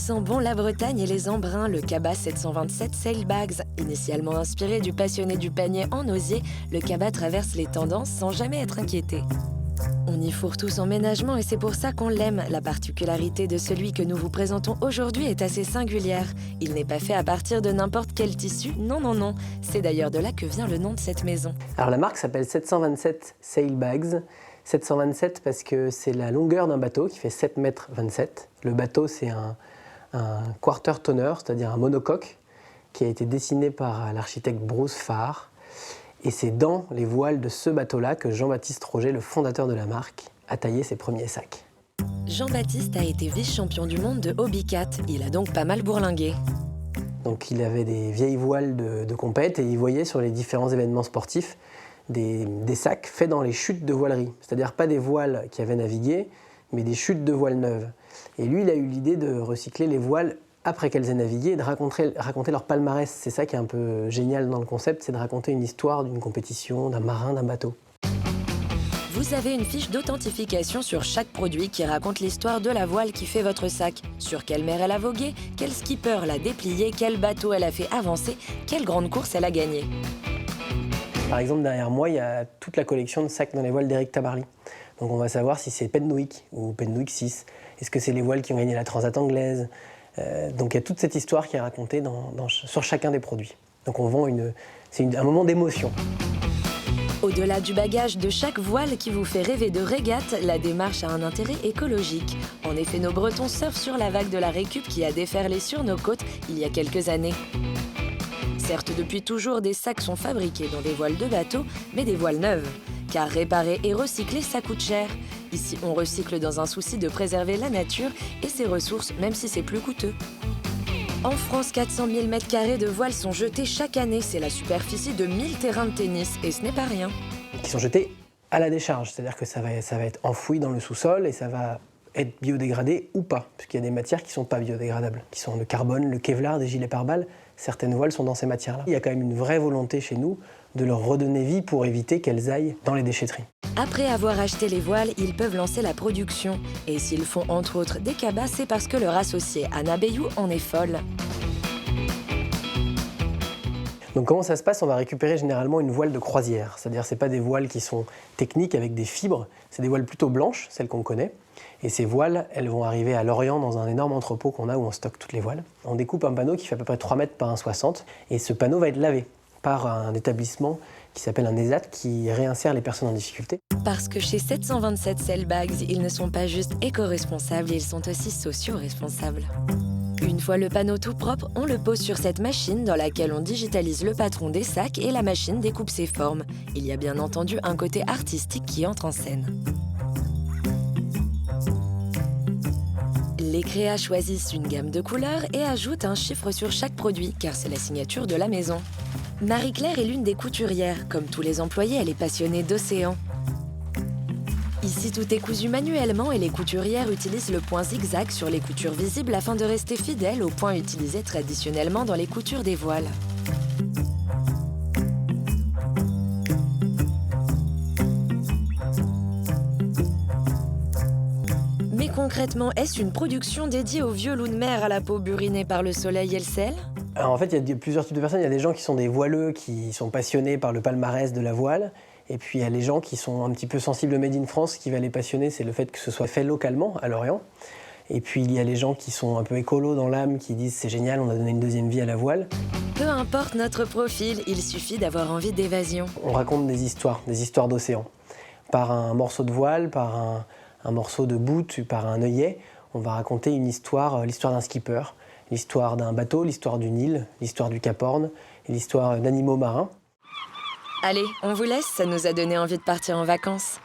sent bon la Bretagne et les embruns, le cabas 727 Sailbags. Initialement inspiré du passionné du panier en osier, le cabas traverse les tendances sans jamais être inquiété. On y fourre tout son ménagement et c'est pour ça qu'on l'aime. La particularité de celui que nous vous présentons aujourd'hui est assez singulière. Il n'est pas fait à partir de n'importe quel tissu, non, non, non. C'est d'ailleurs de là que vient le nom de cette maison. Alors la marque s'appelle 727 Sailbags. 727 parce que c'est la longueur d'un bateau qui fait 7,27 mètres. Le bateau, c'est un quarter tonner, c'est-à-dire un monocoque, qui a été dessiné par l'architecte Bruce Farr. Et c'est dans les voiles de ce bateau-là que Jean-Baptiste Roger, le fondateur de la marque, a taillé ses premiers sacs. Jean-Baptiste a été vice-champion du monde de Hobbycat. Il a donc pas mal bourlingué. Donc il avait des vieilles voiles de compète et il voyait sur les différents événements sportifs des sacs faits dans les chutes de voilerie. C'est-à-dire pas des voiles qui avaient navigué, mais des chutes de voiles neuves. Et lui, il a eu l'idée de recycler les voiles après qu'elles aient navigué et de raconter leur palmarès. C'est ça qui est un peu génial dans le concept, c'est de raconter une histoire d'une compétition, d'un marin, d'un bateau. Vous avez une fiche d'authentification sur chaque produit qui raconte l'histoire de la voile qui fait votre sac. Sur quelle mer elle a vogué, quel skipper l'a déplié, quel bateau elle a fait avancer, quelle grande course elle a gagné. Par exemple, derrière moi, il y a toute la collection de sacs dans les voiles d'Éric Tabarly. Donc on va savoir si c'est Penwick ou Penwick 6. Est-ce que c'est les voiles qui ont gagné la Transat anglaise? Donc il y a toute cette histoire qui est racontée sur chacun des produits. Donc on vend un moment d'émotion. Au-delà du bagage de chaque voile qui vous fait rêver de régate, la démarche a un intérêt écologique. En effet, nos Bretons surfent sur la vague de la récup qui a déferlé sur nos côtes il y a quelques années. Certes, depuis toujours, des sacs sont fabriqués dans des voiles de bateau, mais des voiles neuves. Car réparer et recycler, ça coûte cher. Ici, on recycle dans un souci de préserver la nature et ses ressources, même si c'est plus coûteux. En France, 400 000 m² de voiles sont jetés chaque année. C'est la superficie de 1000 terrains de tennis, et ce n'est pas rien. Qui sont jetés à la décharge, c'est-à-dire que ça va être enfoui dans le sous-sol et ça va être biodégradé ou pas, puisqu'il y a des matières qui ne sont pas biodégradables, qui sont le carbone, le Kevlar, des gilets pare-balles. Certaines voiles sont dans ces matières-là. Il y a quand même une vraie volonté chez nous de leur redonner vie pour éviter qu'elles aillent dans les déchetteries. Après avoir acheté les voiles, ils peuvent lancer la production. Et s'ils font entre autres des cabas, c'est parce que leur associée Anna Bayou en est folle. Donc comment ça se passe? On va récupérer généralement une voile de croisière. C'est-à-dire c'est pas des voiles qui sont techniques avec des fibres, c'est des voiles plutôt blanches, celles qu'on connaît. Et ces voiles, elles vont arriver à Lorient dans un énorme entrepôt qu'on a où on stocke toutes les voiles. On découpe un panneau qui fait à peu près 3 mètres par 1,60 et ce panneau va être lavé par un établissement qui s'appelle un ESAT qui réinsère les personnes en difficulté. Parce que chez 727 Sailbags, ils ne sont pas juste éco-responsables, ils sont aussi socio-responsables. Une fois le panneau tout propre, on le pose sur cette machine dans laquelle on digitalise le patron des sacs et la machine découpe ses formes. Il y a bien entendu un côté artistique qui entre en scène. Les créas choisissent une gamme de couleurs et ajoutent un chiffre sur chaque produit, car c'est la signature de la maison. Marie-Claire est l'une des couturières. Comme tous les employés, elle est passionnée d'océan. Ici, tout est cousu manuellement et les couturières utilisent le point zigzag sur les coutures visibles afin de rester fidèles au point utilisé traditionnellement dans les coutures des voiles. Mais concrètement, est-ce une production dédiée aux vieux loups de mer à la peau burinée par le soleil et le sel? Alors en fait, il y a plusieurs types de personnes. Il y a des gens qui sont des voileux, qui sont passionnés par le palmarès de la voile. Et puis il y a les gens qui sont un petit peu sensibles au Made in France. Ce qui va les passionner, c'est le fait que ce soit fait localement, à Lorient. Et puis il y a les gens qui sont un peu écolos dans l'âme, qui disent c'est génial, on a donné une deuxième vie à la voile. Peu importe notre profil, il suffit d'avoir envie d'évasion. On raconte des histoires d'océan. Par un morceau de voile, par un morceau de bout, par un œillet, on va raconter une histoire, l'histoire d'un skipper, l'histoire d'un bateau, l'histoire d'une île, l'histoire du Cap Horn et l'histoire d'animaux marins. Allez, on vous laisse, ça nous a donné envie de partir en vacances.